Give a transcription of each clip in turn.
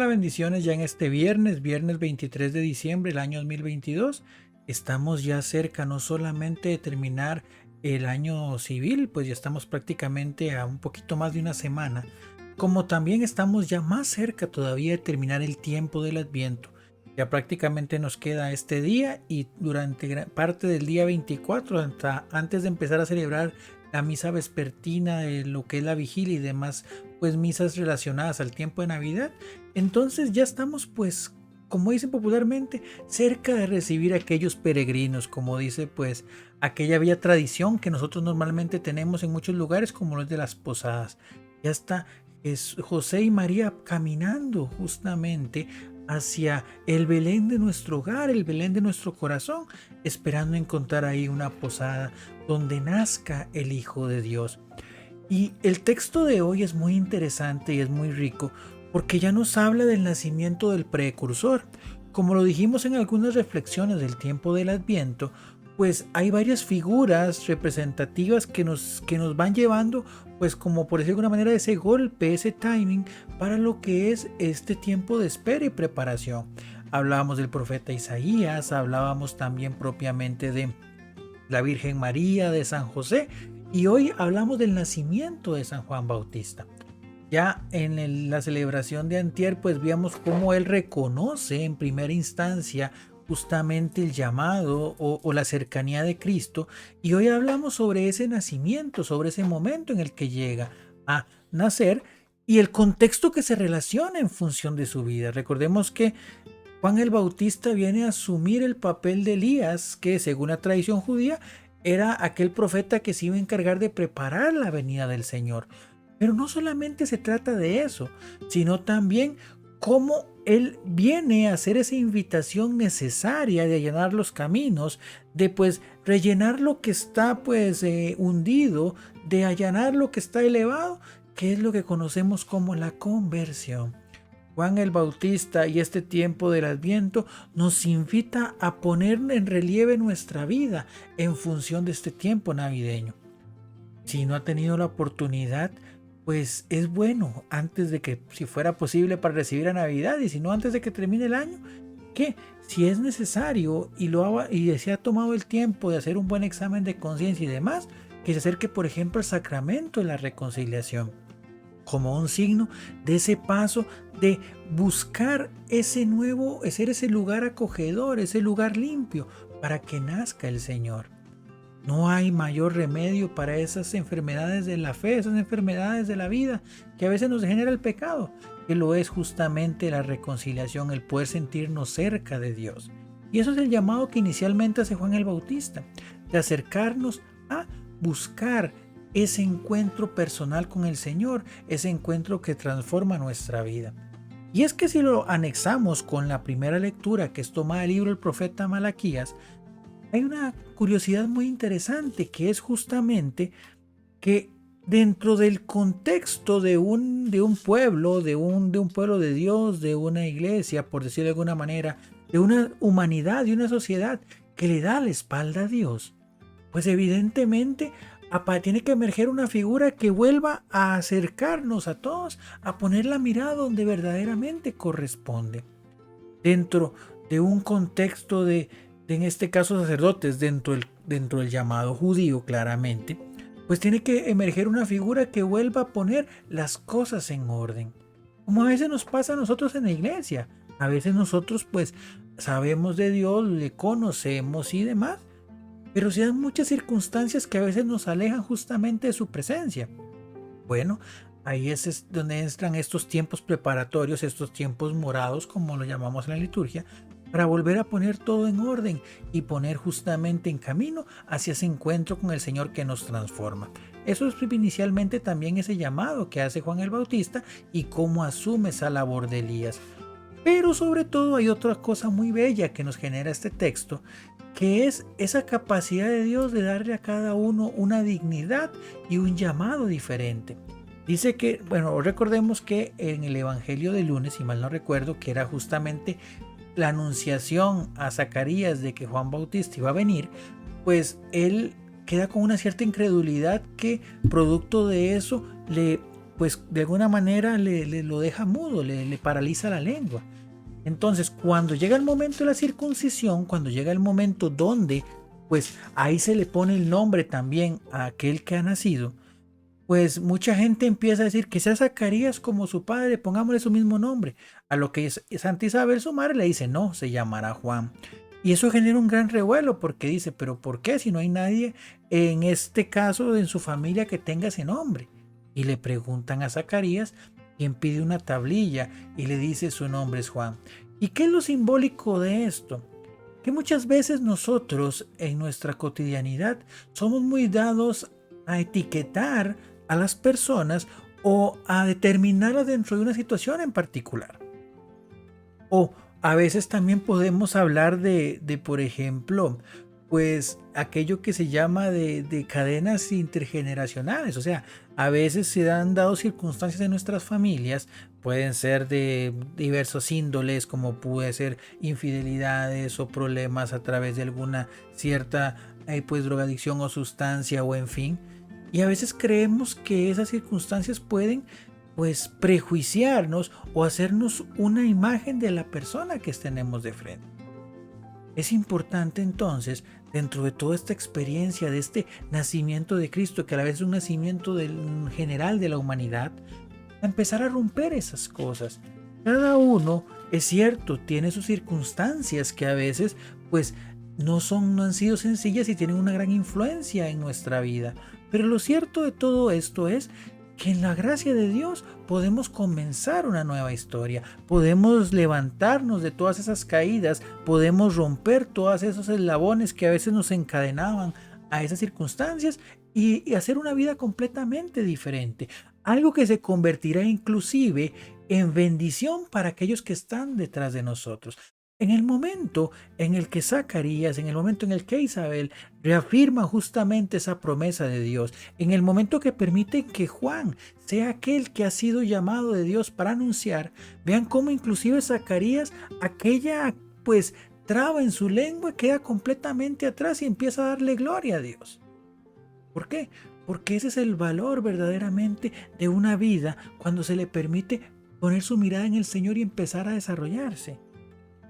Hola, bendiciones ya en este viernes 23 de diciembre del año 2022. Estamos ya cerca no solamente de terminar el año civil, pues ya estamos prácticamente a un poquito más de una semana, como también estamos ya más cerca todavía de terminar el tiempo del Adviento. Ya prácticamente nos queda este día y durante parte del día 24, hasta antes de empezar a celebrar la misa vespertina, de lo que es la vigilia y demás, pues misas relacionadas al tiempo de Navidad. Entonces ya estamos, pues, como dicen popularmente, cerca de recibir a aquellos peregrinos, como dice pues aquella bella tradición que nosotros normalmente tenemos en muchos lugares, como los de las posadas. Ya está José y María caminando justamente hacia el Belén de nuestro hogar, el Belén de nuestro corazón, esperando encontrar ahí una posada donde nazca el Hijo de Dios. Y el texto de hoy es muy interesante y es muy rico porque ya nos habla del nacimiento del precursor. Como lo dijimos en algunas reflexiones del tiempo del Adviento, pues hay varias figuras representativas que nos van llevando, pues como por decir de alguna manera, ese golpe, ese timing para lo que es este tiempo de espera y preparación. Hablábamos del profeta Isaías, hablábamos también propiamente de la Virgen María, de San José, y hoy hablamos del nacimiento de San Juan Bautista. Ya en la celebración de antier, pues vimos cómo él reconoce en primera instancia justamente el llamado o la cercanía de Cristo, y hoy hablamos sobre ese nacimiento, sobre ese momento en el que llega a nacer y el contexto que se relaciona en función de su vida. Recordemos que Juan el Bautista viene a asumir el papel de Elías, que según la tradición judía era aquel profeta que se iba a encargar de preparar la venida del Señor. Pero no solamente se trata de eso, sino también cómo Él viene a hacer esa invitación necesaria de allanar los caminos, de pues rellenar lo que está hundido, de allanar lo que está elevado, que es lo que conocemos como la conversión. Juan el Bautista y este tiempo del Adviento nos invita a poner en relieve nuestra vida en función de este tiempo navideño. Si no ha tenido la oportunidad, pues es bueno antes de que, si fuera posible, para recibir a Navidad, y si no, antes de que termine el año, que si es necesario y se ha tomado el tiempo de hacer un buen examen de conciencia y demás, que se acerque, por ejemplo, al sacramento de la reconciliación, como un signo de ese paso de buscar ser ese lugar acogedor, ese lugar limpio para que nazca el Señor. No hay mayor remedio para esas enfermedades de la fe, esas enfermedades de la vida que a veces nos genera el pecado, que lo es justamente la reconciliación, el poder sentirnos cerca de Dios. Y eso es el llamado que inicialmente hace Juan el Bautista, de acercarnos a buscar ese encuentro personal con el Señor, ese encuentro que transforma nuestra vida. Y es que si lo anexamos con la primera lectura, que es tomada del libro del profeta Malaquías, hay una curiosidad muy interesante, que es justamente que dentro del contexto de un pueblo, de un pueblo de Dios, de una iglesia, por decirlo de alguna manera, de una humanidad, de una sociedad que le da la espalda a Dios, pues evidentemente tiene que emerger una figura que vuelva a acercarnos a todos, a poner la mirada donde verdaderamente corresponde. Dentro de un contexto en este caso sacerdotes, dentro del llamado judío claramente, pues tiene que emerger una figura que vuelva a poner las cosas en orden. Como a veces nos pasa a nosotros en la iglesia. A veces nosotros pues sabemos de Dios, le conocemos y demás, pero se dan muchas circunstancias que a veces nos alejan justamente de su presencia. Bueno, ahí es donde entran estos tiempos preparatorios, estos tiempos morados, como lo llamamos en la liturgia, para volver a poner todo en orden y poner justamente en camino hacia ese encuentro con el Señor que nos transforma. Eso es inicialmente también ese llamado que hace Juan el Bautista y cómo asume esa labor de Elías. Pero sobre todo hay otra cosa muy bella que nos genera este texto, que es esa capacidad de Dios de darle a cada uno una dignidad y un llamado diferente. Dice que, recordemos que en el Evangelio de lunes, si mal no recuerdo, que era justamente la anunciación a Zacarías de que Juan Bautista iba a venir, pues él queda con una cierta incredulidad que producto de eso le pues de alguna manera le lo deja mudo, le paraliza la lengua. Entonces, cuando llega el momento de la circuncisión, cuando llega el momento donde, pues ahí se le pone el nombre también a aquel que ha nacido, pues mucha gente empieza a decir que sea Zacarías como su padre, pongámosle su mismo nombre. A lo que Santa Isabel, su madre, le dice, no, se llamará Juan. Y eso genera un gran revuelo porque dice, pero ¿por qué si no hay nadie en este caso en su familia que tenga ese nombre? Y le preguntan a Zacarías, quien pide una tablilla y le dice su nombre es Juan. ¿Y qué es lo simbólico de esto? Que muchas veces nosotros en nuestra cotidianidad somos muy dados a etiquetar a las personas o a determinarlas dentro de una situación en particular. O a veces también podemos hablar de por ejemplo, pues aquello que se llama de cadenas intergeneracionales. O sea, a veces se han dado circunstancias en nuestras familias, pueden ser de diversos índoles, como puede ser infidelidades o problemas a través de alguna cierta pues drogadicción o sustancia o en fin. Y a veces creemos que esas circunstancias pueden pues prejuiciarnos o hacernos una imagen de la persona que tenemos de frente. Es importante entonces, dentro de toda esta experiencia de este nacimiento de Cristo, que a la vez es un nacimiento general de la humanidad, empezar a romper esas cosas. Cada uno, es cierto, tiene sus circunstancias que a veces pues no han sido sencillas y tienen una gran influencia en nuestra vida. Pero lo cierto de todo esto es que en la gracia de Dios podemos comenzar una nueva historia, podemos levantarnos de todas esas caídas, podemos romper todos esos eslabones que a veces nos encadenaban a esas circunstancias y hacer una vida completamente diferente, algo que se convertirá inclusive en bendición para aquellos que están detrás de nosotros. En el momento en el que Zacarías, en el momento en el que Isabel reafirma justamente esa promesa de Dios, en el momento que permite que Juan sea aquel que ha sido llamado de Dios para anunciar, vean cómo inclusive Zacarías, aquella pues traba en su lengua queda completamente atrás y empieza a darle gloria a Dios. ¿Por qué? Porque ese es el valor verdaderamente de una vida cuando se le permite poner su mirada en el Señor y empezar a desarrollarse.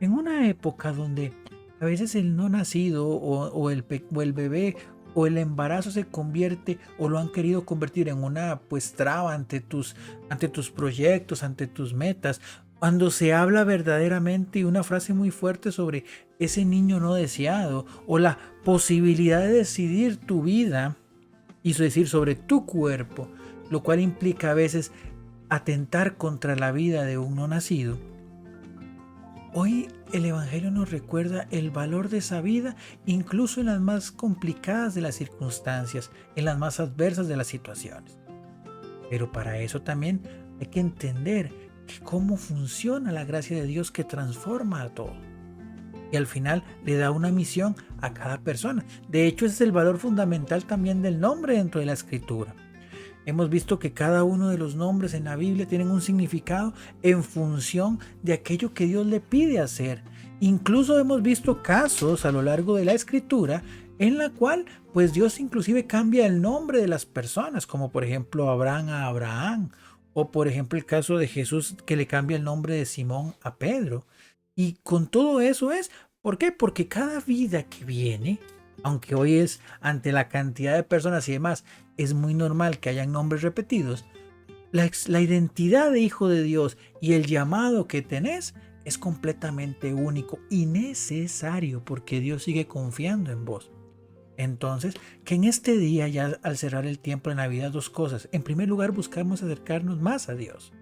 En una época donde a veces el no nacido o el bebé o el embarazo se convierte o lo han querido convertir en una pues traba ante tus proyectos, ante tus metas, cuando se habla verdaderamente y una frase muy fuerte sobre ese niño no deseado o la posibilidad de decidir tu vida y decir sobre tu cuerpo, lo cual implica a veces atentar contra la vida de un no nacido. Hoy el Evangelio nos recuerda el valor de esa vida incluso en las más complicadas de las circunstancias, en las más adversas de las situaciones. Pero para eso también hay que entender cómo funciona la gracia de Dios que transforma a todo. Y al final le da una misión a cada persona. De hecho, ese es el valor fundamental también del nombre dentro de la Escritura. Hemos visto que cada uno de los nombres en la Biblia tienen un significado en función de aquello que Dios le pide hacer. Incluso hemos visto casos a lo largo de la Escritura en la cual pues Dios inclusive cambia el nombre de las personas, como por ejemplo Abraham a Abraham, o por ejemplo el caso de Jesús que le cambia el nombre de Simón a Pedro. Y con todo eso ¿por qué? Porque cada vida que viene, aunque hoy es ante la cantidad de personas y demás, es muy normal que hayan nombres repetidos, la identidad de hijo de Dios y el llamado que tenés es completamente único y necesario porque Dios sigue confiando en vos. Entonces, que en este día, ya al cerrar el tiempo de Navidad, dos cosas. En primer lugar, buscamos acercarnos más a Dios.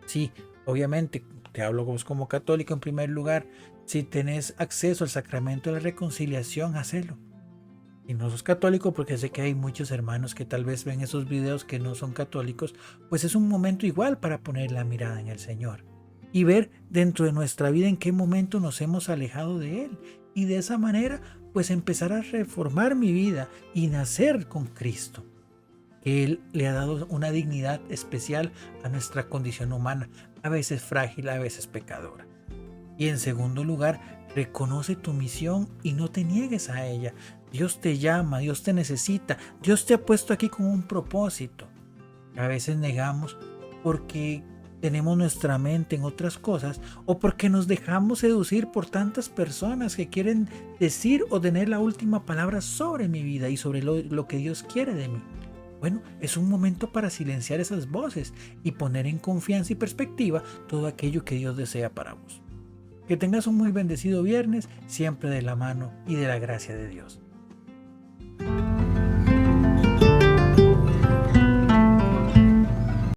Sí, obviamente, te hablo vos como católico en primer lugar. Si tenés acceso al sacramento de la reconciliación, hacelo. Y no sos católico, porque sé que hay muchos hermanos que tal vez ven esos videos que no son católicos, pues es un momento igual para poner la mirada en el Señor y ver dentro de nuestra vida en qué momento nos hemos alejado de Él, y de esa manera pues empezar a reformar mi vida y nacer con Cristo, que Él le ha dado una dignidad especial a nuestra condición humana, a veces frágil, a veces pecadora. Y en segundo lugar, reconoce tu misión y no te niegues a ella. Dios te llama, Dios te necesita, Dios te ha puesto aquí con un propósito. A veces negamos porque tenemos nuestra mente en otras cosas o porque nos dejamos seducir por tantas personas que quieren decir o tener la última palabra sobre mi vida y sobre lo que Dios quiere de mí. Bueno, es un momento para silenciar esas voces y poner en confianza y perspectiva todo aquello que Dios desea para vos. Que tengas un muy bendecido viernes, siempre de la mano y de la gracia de Dios.